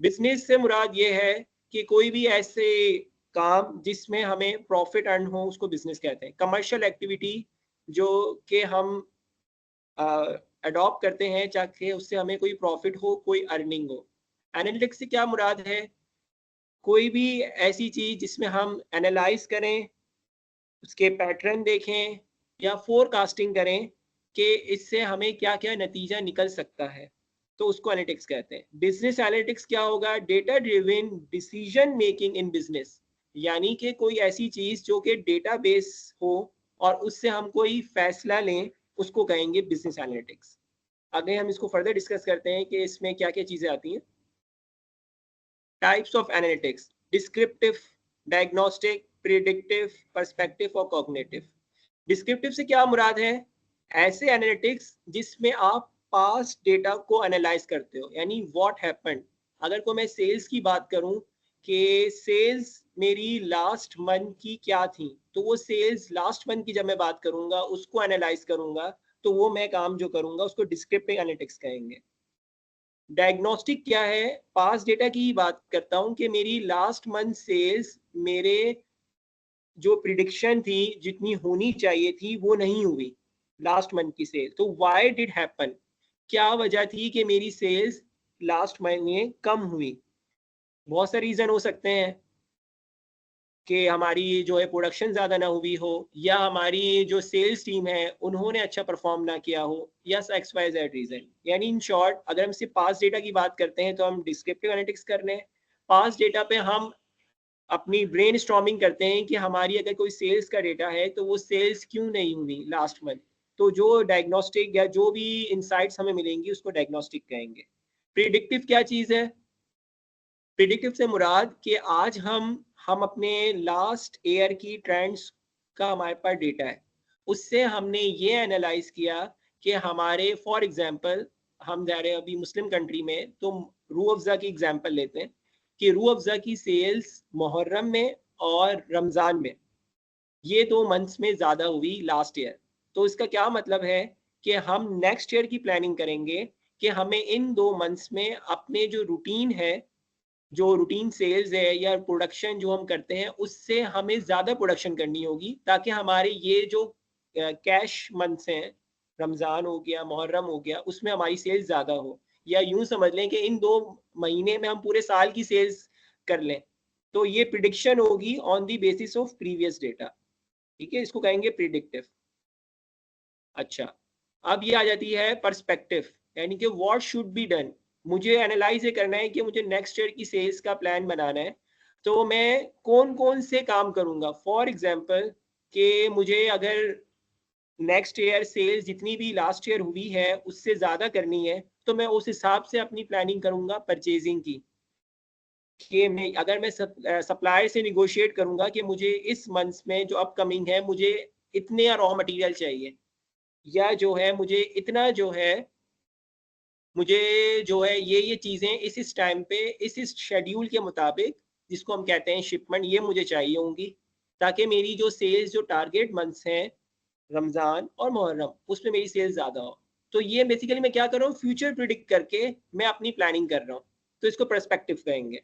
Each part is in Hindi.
बिजनेस से मुराद ये है कि कोई भी ऐसे काम जिसमें हमें प्रॉफिट अर्न हो उसको बिजनेस कहते हैं। कमर्शियल एक्टिविटी जो कि हम अडॉप्ट करते हैं ताकि उससे हमें कोई प्रॉफिट हो, कोई अर्निंग हो। एनालिटिक्स से क्या मुराद है? कोई भी ऐसी चीज जिसमें हम एनालाइज करें, उसके पैटर्न देखें या फोरकास्टिंग करें कि इससे हमें क्या क्या नतीजा निकल सकता है, तो उसको एनालिटिक्स कहते हैं। बिजनेस एनालिटिक्स क्या होगा? Data driven decision making in business, यानी कि कोई ऐसी चीज जो कि डेटा बेस हो और उससे हम कोई फैसला लें, उसको कहेंगे बिजनेस एनालिटिक्स। आगे हम इसको फर्दर डिस्कस करते हैं कि इसमें क्या क्या चीजें आती हैं। Types of analytics: descriptive, diagnostic, predictive, perspective और कॉग्निटिव। डिस्क्रिप्टिव से क्या मुराद है? ऐसे एनालिटिक्स जिसमें आप पास्ट डेटा को एनालाइज करते हो, यानी व्हाट हैपेंड। अगर को मैं सेल्स की बात करूं कि सेल्स मेरी लास्ट मंथ की क्या थी, तो वो सेल्स लास्ट मंथ की जब मैं बात करूंगा, उसको एनालाइज करूंगा, तो वो मैं काम जो करूंगा उसको डिस्क्रिप्टिव एनालिटिक्स कहेंगे। डायग्नोस्टिक क्या है? पास्ट डेटा की ही बात करता हूं कि मेरी लास्ट मंथ सेल्स मेरे जो प्रिडिक्शन थी जितनी होनी चाहिए थी वो नहीं हुई लास्ट मंथ की सेल, तो व्हाई डिड हैपन, क्या वजह थी कि मेरी सेल्स लास्ट मंथ में कम हुई। बहुत सारे रीजन हो सकते हैं कि हमारी जो है प्रोडक्शन ज़्यादा ना हुई हो, या हमारी जो सेल्स टीम है उन्होंने अच्छा परफॉर्म ना किया हो, या एक्स वाई जेड रीजन। यानी इन शॉर्ट अगर हम सिर्फ पास्ट डेटा की बात करते हैं तो हम डिस्क्रिप्टिव एनालिटिक्स कर रहे हैं। पास्ट डेटा पे हम अपनी ब्रेन स्टॉर्मिंग करते हैं कि हमारी अगर कोई सेल्स का डेटा है तो वो सेल्स क्यों नहीं हुई लास्ट मंथ, तो जो डायग्नोस्टिक या जो भी इंसाइट्स हमें मिलेंगी उसको डायग्नोस्टिक कहेंगे। प्रिडिक्टिव क्या चीज़ है? प्रिडिक्टिव से मुराद कि आज हम अपने लास्ट ईयर की ट्रेंड्स का हमारे पास डेटा है, उससे हमने ये एनालाइज किया कि हमारे फॉर एग्जांपल हम जा रहे हैं अभी मुस्लिम कंट्री में, तो रूह अफ़ज़ा की एग्जांपल लेते हैं कि रूह अफ़ज़ा की सेल्स मुहर्रम में और रमज़ान में, ये 2 मंथ्स में ज़्यादा हुई लास्ट ईयर। तो इसका क्या मतलब है कि हम नेक्स्ट ईयर की प्लानिंग करेंगे कि हमें इन 2 मंथ्स में अपने जो रूटीन है, जो रूटीन सेल्स है या प्रोडक्शन जो हम करते हैं, उससे हमें ज़्यादा प्रोडक्शन करनी होगी ताकि हमारे ये जो कैश मंथ्स हैं, रमज़ान हो गया, मुहर्रम हो गया, उसमें हमारी सेल्स ज़्यादा हो। या यूँ समझ लें कि इन 2 महीने में हम पूरे साल की सेल्स कर लें। तो ये प्रिडिक्शन होगी on the basis of previous data. ठीक है, इसको कहेंगे प्रिडिक्टिव। अच्छा, अब ये आ जाती है पर्सपेक्टिव, यानी कि व्हाट शुड बी डन। मुझे एनालाइज ये करना है कि मुझे नेक्स्ट ईयर की सेल्स का प्लान बनाना है, तो मैं कौन कौन से काम करूंगा। फॉर एग्जांपल कि मुझे अगर नेक्स्ट ईयर सेल्स जितनी भी लास्ट ईयर हुई है उससे ज़्यादा करनी है, तो मैं उस हिसाब से अपनी प्लानिंग करूंगा परचेजिंग की। कि मैं अगर मैं सप्लायर से निगोशिएट करूंगा कि मुझे इस मंथ में जो अपकमिंग है मुझे इतने रॉ मटेरियल चाहिए, या जो है मुझे इतना जो है, मुझे जो है ये चीज़ें इस टाइम पे इस शेड्यूल के मुताबिक, जिसको हम कहते हैं शिपमेंट, ये मुझे चाहिए होंगी ताकि मेरी जो सेल्स जो टारगेट मंथ्स हैं रमज़ान और मुहर्रम, उसमें मेरी सेल्स ज़्यादा हो। तो ये बेसिकली मैं क्या कर रहा हूँ, फ्यूचर प्रिडिक्ट करके मैं अपनी प्लानिंग कर रहा हूँ, तो इसको पर्सपेक्टिव कहेंगे।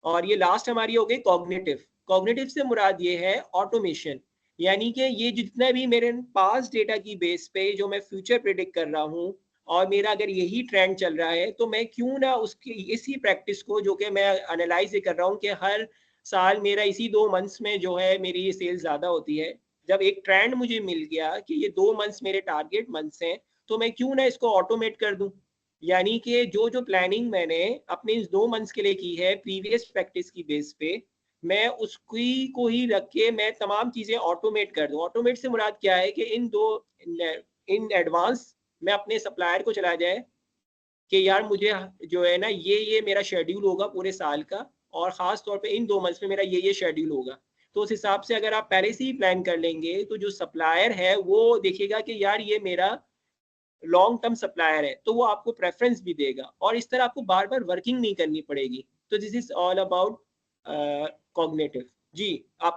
और ये लास्ट हमारी हो गई कॉग्निटिव। कॉग्निटिव से मुराद ये है ऑटोमेशन, यानी कि ये जितना भी मेरे पास डेटा की बेस पे जो मैं फ्यूचर प्रिडिक्ट कर रहा हूँ, और मेरा अगर यही ट्रेंड चल रहा है, तो मैं क्यों ना उसकी इसी प्रैक्टिस को जो कि मैं एनालाइज कर रहा हूँ कि हर साल मेरा इसी 2 मंथ्स में जो है मेरी ये सेल्स ज़्यादा होती है। जब एक ट्रेंड मुझे मिल गया कि ये 2 मंथ्स मेरे टारगेट मंथ्स हैं, तो मैं क्यों ना इसको ऑटोमेट कर दूं। यानी कि जो प्लानिंग मैंने अपने इस 2 मंथ्स के लिए की है प्रीवियस प्रैक्टिस की बेस पे, मैं उसकी को ही रख के मैं तमाम चीज़ें ऑटोमेट कर दूं। ऑटोमेट से मुराद क्या है कि इन एडवांस मैं अपने सप्लायर को चला जाए कि यार मुझे जो है ना ये मेरा शेड्यूल होगा पूरे साल का, और ख़ास तौर पे इन 2 मंथ्स में मेरा ये शेड्यूल होगा। तो उस हिसाब से अगर आप पहले से ही प्लान कर लेंगे, तो जो सप्लायर है वो देखेगा कि यार ये मेरा लॉन्ग टर्म सप्लायर है, तो वो आपको प्रेफ़रेंस भी देगा और इस तरह आपको बार-बार वर्किंग नहीं करनी पड़ेगी। तो this is all about cognitive. जी, आप